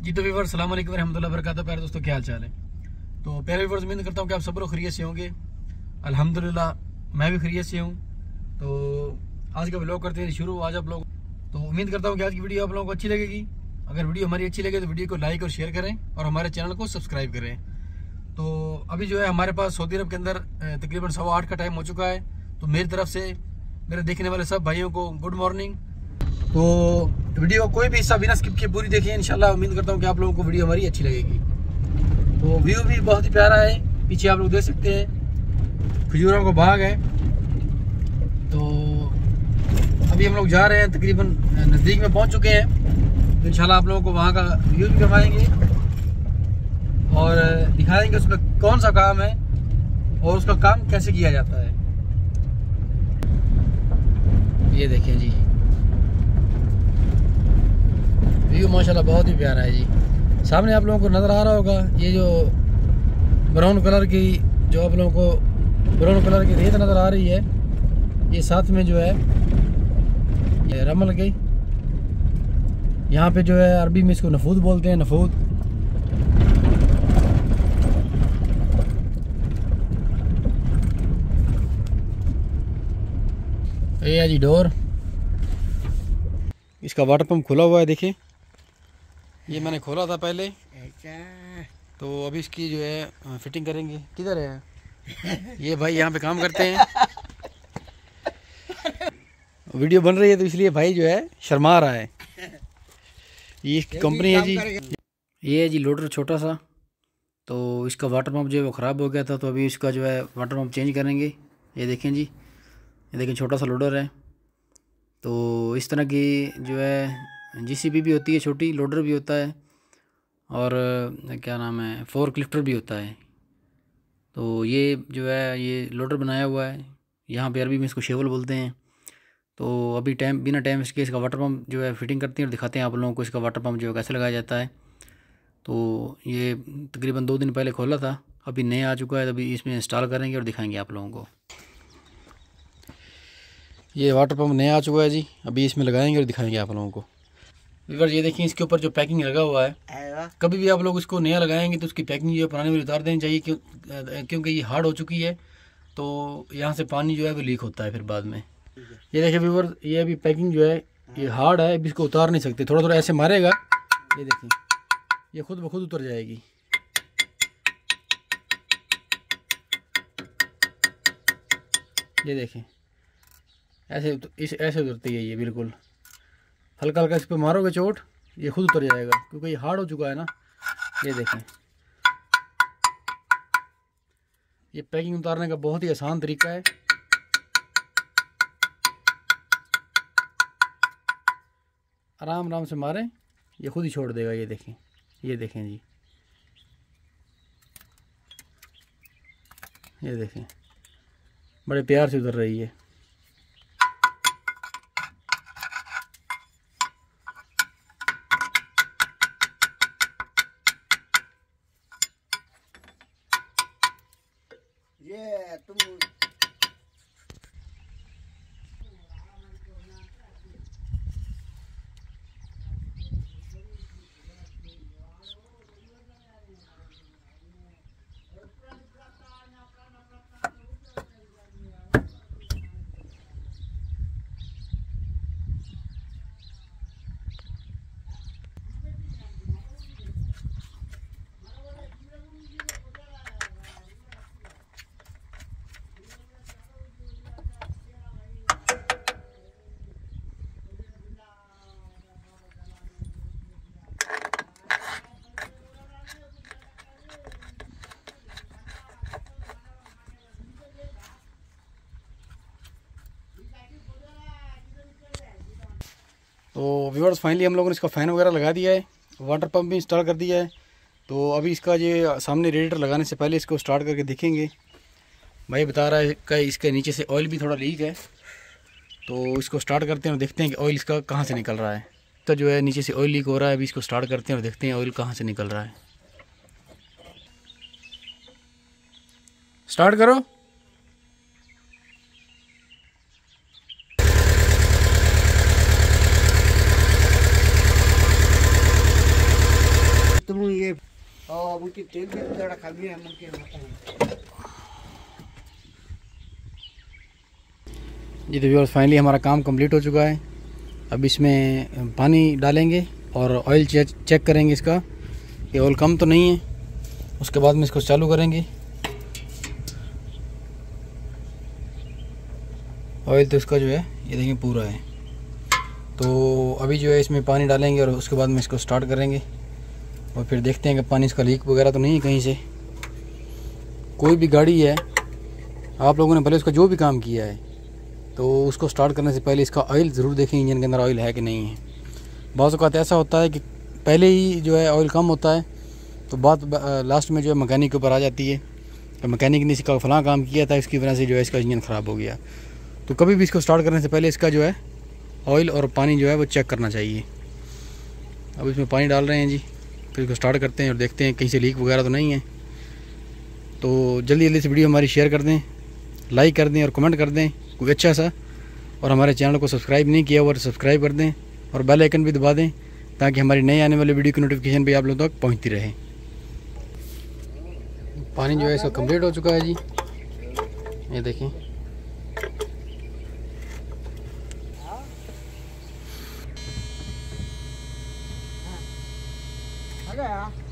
जी तो व्यूअर्स अस्सलाम वालेकुम रहमतुल्लाहि व बरकातहू। प्यारे दोस्तों, क्या हाल चाल है। तो प्यारे व्यूअर्स, उम्मीद करता हूँ कि आप सब लोग खैरियत से होंगे। अल्हम्दुलिल्लाह मैं भी खैरियत से हूँ। तो आज का व्लॉग करते हैं शुरू। आज आप लोग तो उम्मीद करता हूँ कि आज की वीडियो आप लोगों को अच्छी लगेगी। अगर वीडियो हमारी अच्छी लगे तो वीडियो को लाइक और शेयर करें और हमारे चैनल को सब्सक्राइब करें। तो अभी जो है हमारे पास सऊदी अरब के अंदर तकरीबन 8:15 का टाइम हो चुका है। तो मेरी तरफ से मेरे देखने वाले सब भाइयों को गुड मॉर्निंग। तो वीडियो कोई भी हिस्सा बिना स्किप किए पूरी देखिए। इंशाल्लाह उम्मीद करता हूँ कि आप लोगों को वीडियो हमारी अच्छी लगेगी। तो व्यू भी बहुत ही प्यारा है, पीछे आप लोग देख सकते हैं खजूरों का बाग है। तो अभी हम लोग जा रहे हैं, तकरीबन नज़दीक में पहुंच चुके हैं। तो इंशाल्लाह आप लोगों को वहाँ का व्यू भी करवाएंगे और दिखाएंगे उसमें कौन सा काम है और उसका काम कैसे किया जाता है। ये देखिए जी, व्यू माशाल्लाह बहुत ही प्यारा है जी। सामने आप लोगों को नज़र आ रहा होगा ये जो ब्राउन कलर की रेत नज़र आ रही है, ये साथ में जो है ये रमल की, यहाँ पे जो है अरबी में इसको नफूद बोलते हैं। नफूद ये है जी डोर। इसका वाटर पंप खुला हुआ है, देखिए ये मैंने खोला था पहले। तो अभी इसकी जो है फिटिंग करेंगे। किधर है ये भाई, यहाँ पे काम करते हैं। वीडियो बन रही है तो इसलिए भाई जो है शर्मा रहा है। ये इसकी कंपनी है जी। ये है जी लोडर छोटा सा। तो इसका वाटर पंप जो है वो ख़राब हो गया था, तो अभी इसका जो है वाटर पंप चेंज करेंगे। ये देखें जी, ये देखें छोटा सा लोडर है। तो इस तरह की जो है जीसीबी भी होती है, छोटी लोडर भी होता है और क्या नाम है फोर्क लिफ्टर भी होता है। तो ये जो है ये लोडर बनाया हुआ है, यहाँ पे अरबी में इसको शेवल बोलते हैं। तो अभी बिना टाइम इसके इसका वाटर पंप जो है फिटिंग करते हैं और दिखाते हैं आप लोगों को इसका वाटर पंप जो है कैसे लगाया जाता है। तो ये तकरीबन 2 दिन पहले खोला था, अभी नया आ चुका है। तो अभी इसमें इंस्टॉल करेंगे और दिखाएंगे आप लोगों को। ये वाटर पंप नया आ चुका है जी, अभी इसमें लगाएंगे और दिखाएंगे आप लोगों को। व्यूअर्स ये देखिए इसके ऊपर जो पैकिंग लगा हुआ है, कभी भी आप लोग इसको नया लगाएंगे तो उसकी पैकिंग जो है पुरानी वाली उतार देनी चाहिए, क्योंकि ये हार्ड हो चुकी है। तो यहाँ से पानी जो है वो लीक होता है फिर बाद में। ये देखिए व्यूअर्स, ये अभी पैकिंग जो है ये हार्ड है, अभी इसको उतार नहीं सकते। थोड़ा थोड़ा ऐसे मारेगा, ये देखिए ये खुद ब खुद उतर जाएगी। ये देखें ऐसे उतरती है ये, बिल्कुल हल्का हल्का इस पर मारोगे चोट, ये खुद उतर जाएगा क्योंकि ये हार्ड हो चुका है ना। ये देखें, ये पैकिंग उतारने का बहुत ही आसान तरीका है। आराम आराम से मारें, ये खुद ही छोड़ देगा। ये देखें जी, ये देखें बड़े प्यार से उतर रही है। ये तुम तो व्यूअर्स फाइनली हम लोगों ने इसका फ़ैन वगैरह लगा दिया है, वाटर पंप भी इंस्टॉल कर दिया है। तो अभी इसका ये सामने रेडिएटर लगाने से पहले इसको स्टार्ट करके देखेंगे। भाई बता रहा है कि इसके नीचे से ऑयल भी थोड़ा लीक है। तो इसको स्टार्ट करते हैं और देखते हैं कि ऑयल इसका कहाँ से निकल रहा है। तो जो है नीचे से ऑयल लीक हो रहा है। अभी इसको स्टार्ट करते हैं और देखते हैं ऑयल कहाँ से निकल रहा है। स्टार्ट करो। और मुझे तेल भी थोड़ा खा लिया मुझे। जी तो व्यूअर्स फाइनली हमारा काम कंप्लीट हो चुका है। अब इसमें पानी डालेंगे और ऑयल चेक करेंगे इसका, ये ऑयल कम तो नहीं है। उसके बाद में इसको चालू करेंगे। ऑयल तो इसका जो है ये देखिए पूरा है। तो अभी जो है इसमें पानी डालेंगे और उसके बाद में इसको स्टार्ट करेंगे और फिर देखते हैं कि पानी इसका लीक वगैरह तो नहीं है कहीं से। कोई भी गाड़ी है, आप लोगों ने भले उसका जो भी काम किया है तो उसको स्टार्ट करने से पहले इसका ऑयल ज़रूर देखें, इंजन के अंदर ऑयल है कि नहीं है। बहुत औक़ात ऐसा होता है कि पहले ही जो है ऑयल कम होता है तो बात लास्ट में जो है मैकेनिक के ऊपर आ जाती है कि मैकेनिक ने इसका फ़लाँ काम किया था, इसकी वजह से जो है इसका इंजन ख़राब हो गया। तो कभी भी इसको स्टार्ट करने से पहले इसका जो है ऑयल और पानी जो है वो चेक करना चाहिए। अब इसमें पानी डाल रहे हैं जी, फिर इसको स्टार्ट करते हैं और देखते हैं कहीं से लीक वगैरह तो नहीं है। तो जल्दी जल्दी से वीडियो हमारी शेयर कर दें, लाइक कर दें और कमेंट कर दें कोई अच्छा सा, और हमारे चैनल को सब्सक्राइब नहीं किया हुआ तो सब्सक्राइब कर दें और बेल आइकन भी दबा दें ताकि हमारी नए आने वाली वीडियो की नोटिफिकेशन भी आप लोगों तक पहुंचती रहे। पानी जो है इसका कंप्लीट हो चुका है जी, ये देखें। आ गया।